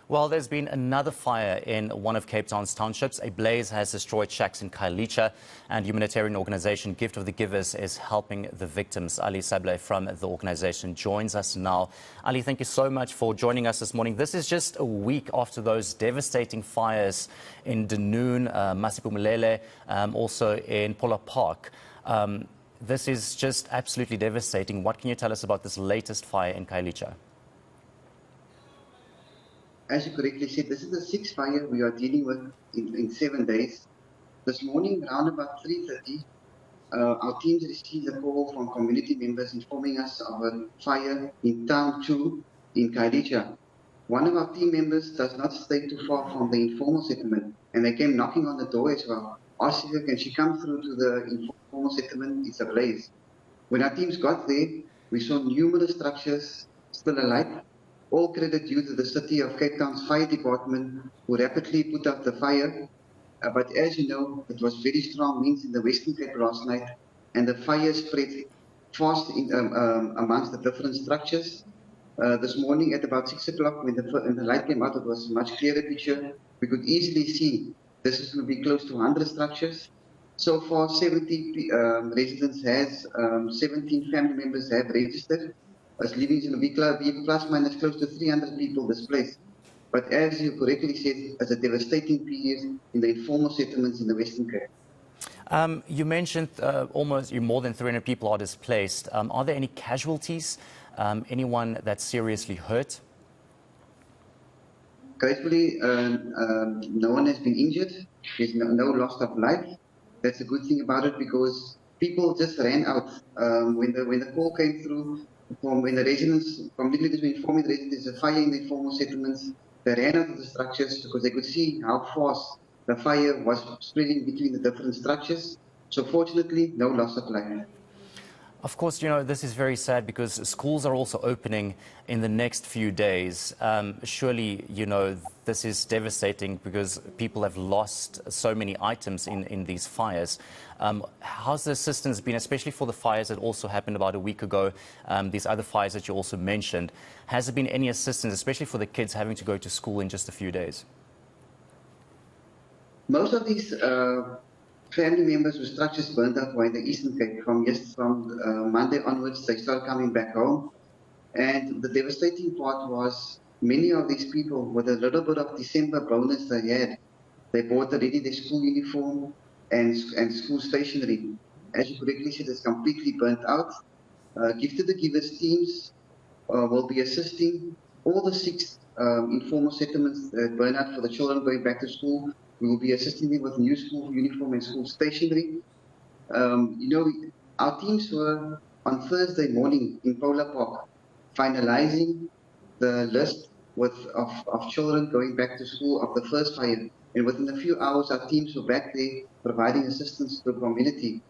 Well, there's been another fire in one of Cape Town's townships. A blaze has destroyed shacks in Khayelitsha, and humanitarian organization Gift of the Givers is helping the victims. Ali Sablay from the organization joins us now. Ali, thank you so much for joining us this morning. This is just a week after those devastating fires in Dunoon, Masipumalele, also in Pola Park. This is just absolutely devastating. What can you tell us about this latest fire in Khayelitsha? As you correctly said, this is the sixth fire we are dealing with in 7 days. This morning, around about 3:30, our teams received a call from community members informing us of a fire in Town 2 in Khayelitsha. One of our team members does not stay too far from the informal settlement, and they came knocking on the door as well, asking her, can she come through to the informal settlement? It's ablaze. When our teams got there, we saw numerous structures still alight. All credit due to the City of Cape Town's fire department, who rapidly put out the fire. But as you know, it was very strong winds in the Western Cape last night, and the fire spread fast amongst the different structures. This morning at about 6 o'clock, when the light came out, it was a much clearer picture. We could easily see this is going to be close to 100 structures. So far, 70 residents has, 17 family members have registered as living in a plus minus close to 300 people displaced. But as you correctly said, it's a devastating period in the informal settlements in the Western Cape. You mentioned more than 300 people are displaced. Are there any casualties? Anyone that's seriously hurt? Gratefully, no one has been injured. There's no loss of life. That's a good thing about it, because people just ran out when the call came through. When the residents, community leaders were informing the residents there's a fire in the informal settlements, they ran out of the structures because they could see how fast the fire was spreading between the different structures. So fortunately, no loss of life. Of course, this is very sad because schools are also opening in the next few days. Surely, this is devastating because people have lost so many items in these fires. How's the assistance been, especially for the fires that also happened about a week ago, these other fires that you also mentioned? Has there been any assistance, especially for the kids having to go to school in just a few days? Most of these family members with structures burnt out by the Eastern Cape. From Monday onwards, they started coming back home. And the devastating part was many of these people, with a little bit of December bonus they had, they bought already their school uniform and school stationery. As you correctly said, it's completely burnt out. Gift of the Givers teams will be assisting all the 6 informal settlements that burn out for the children going back to school. We will be assisting them with new school uniform and school stationery. Our teams were on Thursday morning in Pola Park finalizing the list of children going back to school of the first fire. And within a few hours, our teams were back there providing assistance to the community.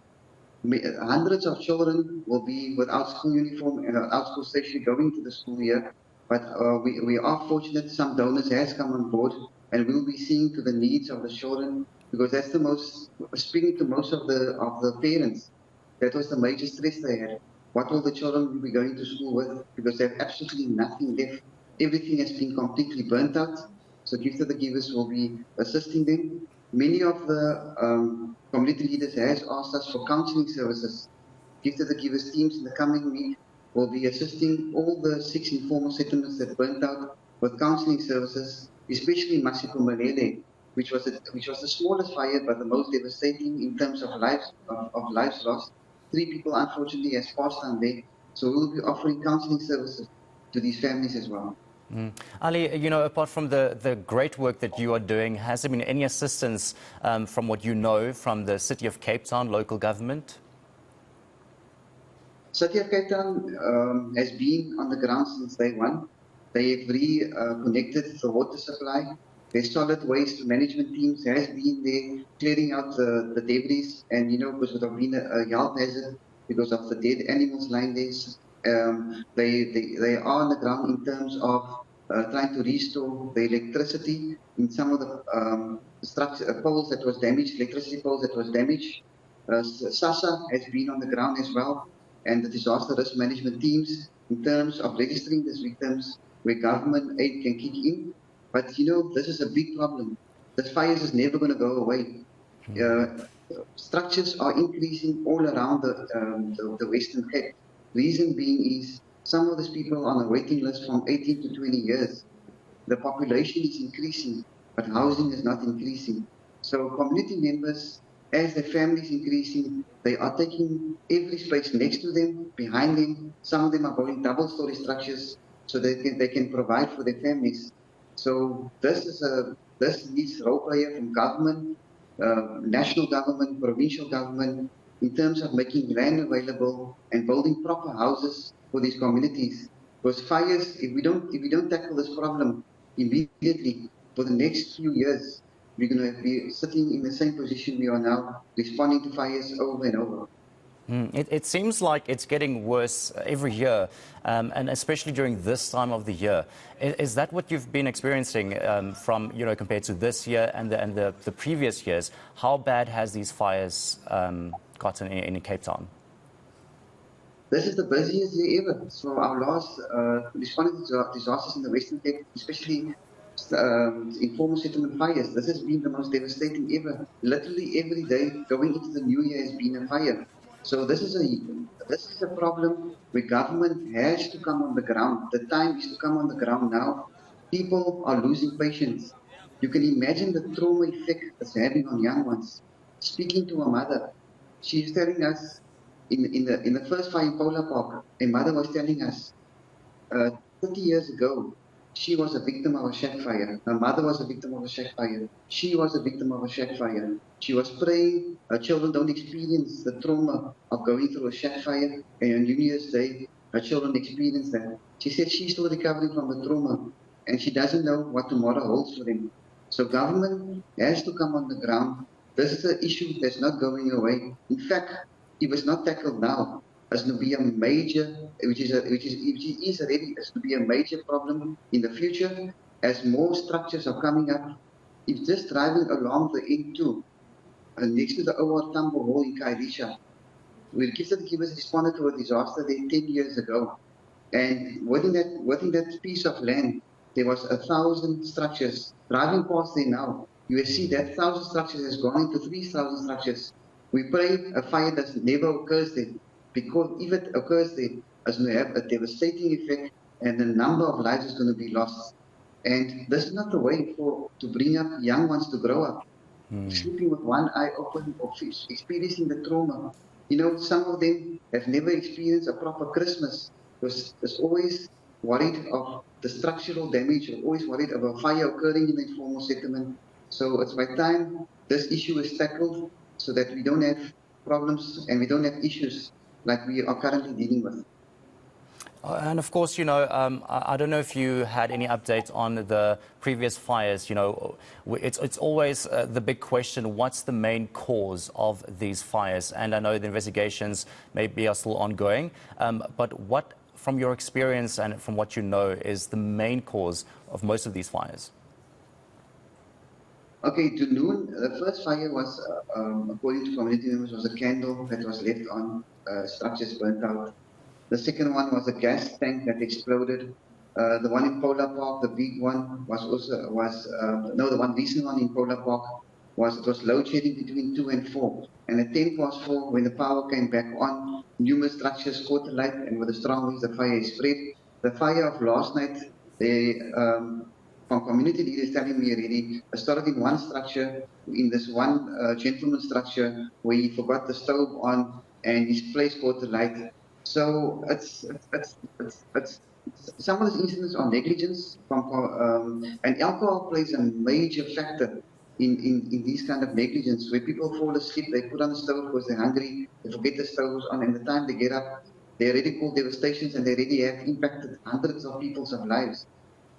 Hundreds of children will be without school uniform and without school stationery going to the school year. But we are fortunate some donors has come on board, and we'll be seeing to the needs of the children, because that's the most, speaking to most of the parents, that was the major stress they had. What will the children be going to school with? Because they have absolutely nothing left. Everything has been completely burnt out. So Gift of the Givers will be assisting them. Many of the community leaders has asked us for counselling services. Gift of the Givers teams in the coming week will be assisting all the 6 informal settlements that burnt out with counselling services, especially Masipumalele, which was the smallest fire but the most devastating in terms of lives lost. 3 people unfortunately has passed on there, so we will be offering counselling services to these families as well. Ali, apart from the great work that you are doing, has there been any assistance from what you know from the City of Cape Town, local government? City of Cape Town has been on the ground since day one. They have reconnected the water supply. Their solid waste management teams has been there clearing out the debris, and because it would have been a health hazard because of the dead animals lying there. They are on the ground in terms of trying to restore the electricity in some of the poles that was damaged, electricity poles that was damaged. SASA has been on the ground as well, and the disaster risk management teams in terms of registering these victims where government aid can kick in. But this is a big problem. The fires is never going to go away. Uh, Structures are increasing all around the Western Cape. Reason being is some of these people are on a waiting list from 18 to 20 years. The population is increasing, but housing is not increasing. So community members, as their family is increasing, they are taking every space next to them, behind them. Some of them are going double-story structures so they can provide for their families. So this needs role player from government, national government, provincial government, in terms of making land available and building proper houses for these communities. Because fires, if we don't tackle this problem immediately for the next few years, we're going to be sitting in the same position we are now, responding to fires over and over. It seems like it's getting worse every year, and especially during this time of the year. Is that what you've been experiencing from, compared to this year and the previous years? How bad has these fires gotten in Cape Town? This is the busiest year ever. So our last responding to disasters in the Western Cape, especially informal settlement fires, this has been the most devastating ever. Literally every day going into the new year has been a fire. So this is a problem where government has to come on the ground. The time is to come on the ground now. People are losing patience. You can imagine the trauma effect it's having on young ones. Speaking to a mother, she's telling us in the first fire in Polar Park, a mother was telling us 30 years ago, she was a victim of a shack fire. Her mother was a victim of a shack fire. She was a victim of a shack fire. She was praying her children don't experience the trauma of going through a shack fire. And on New Year's Day, her children experienced that. She said she's still recovering from the trauma and she doesn't know what tomorrow holds for them. So government has to come on the ground. This is an issue that's not going away. In fact, if it's not tackled now, it's going to be a major, which is already, it's going to be a major problem in the future as more structures are coming up. If just driving along the N2, next to the OR Tambo Hall in Khayelitsha, where Givers responded to a disaster there 10 years ago. And within that piece of land, there was 1,000 structures. Driving past there now, you will see that 1,000 structures has gone into 3,000 structures. We pray a fire that never occurs there, because if it occurs there, it's going to have a devastating effect and the number of lives is going to be lost. And this is not the way to bring up young ones to grow up. Sleeping with one eye open or experiencing the trauma. Some of them have never experienced a proper Christmas because they're always worried of the structural damage, or always worried about fire occurring in the informal settlement. So it's by time this issue is tackled so that we don't have problems and we don't have issues like we are currently dealing with. And of course, I don't know if you had any update on the previous fires. It's always the big question, what's the main cause of these fires? And I know the investigations maybe are still ongoing, but what, from your experience and from what you know, is the main cause of most of these fires? Okay, to noon, the first fire was, according to community members, was a candle that was left on, structures burnt out. The second one was a gas tank that exploded. The one in Polar Park, the big one, the one recent one in Polar Park it was load shedding between 2 and 4. And at 10 past 4, when the power came back on, numerous structures caught alight, and with the strong winds, the fire spread. The fire of last night, from community leaders telling me already, I started in one structure, in this one gentleman's structure, where he forgot the stove on and his place caught alight. So it's some of these incidents are negligence, and alcohol plays a major factor in these kind of negligence, where people fall asleep, they put on the stove because they're hungry, they forget the stoves on, and the time they get up, they already cause devastations and they already have impacted hundreds of people's lives.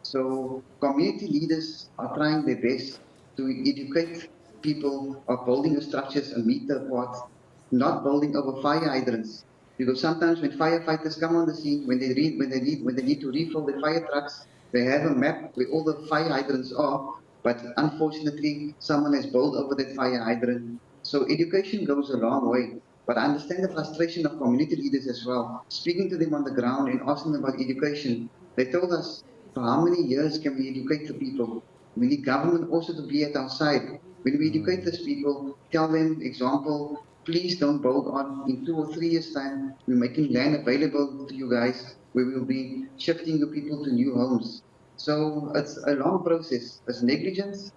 So community leaders are trying their best to educate people of building the structures a meter apart, not building over fire hydrants. Because sometimes when firefighters come on the scene, when they need to refill the fire trucks, they have a map where all the fire hydrants are, but unfortunately someone has built over that fire hydrant. So education goes a long way. But I understand the frustration of community leaders as well. Speaking to them on the ground and asking them about education, they told us For how many years can we educate the people? We need government also to be at our side. When we educate these people, tell them, example, please don't build on. In 2 or 3 years' time, we're making land available to you guys where we'll be shifting your people to new homes. So it's a long process. It's negligence.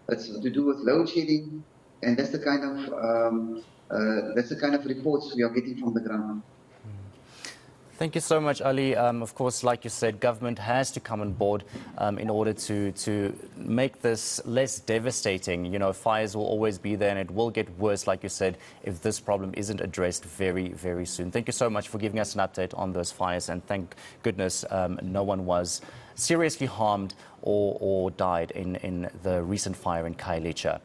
It's to do with load shedding, and that's the kind of reports we are getting from the ground. Thank you so much, Ali. Of course, like you said, government has to come on board in order to make this less devastating. You know, fires will always be there and it will get worse, like you said, if this problem isn't addressed very, very soon. Thank you so much for giving us an update on those fires, and thank goodness no one was seriously harmed or died in the recent fire in Khayelitsha.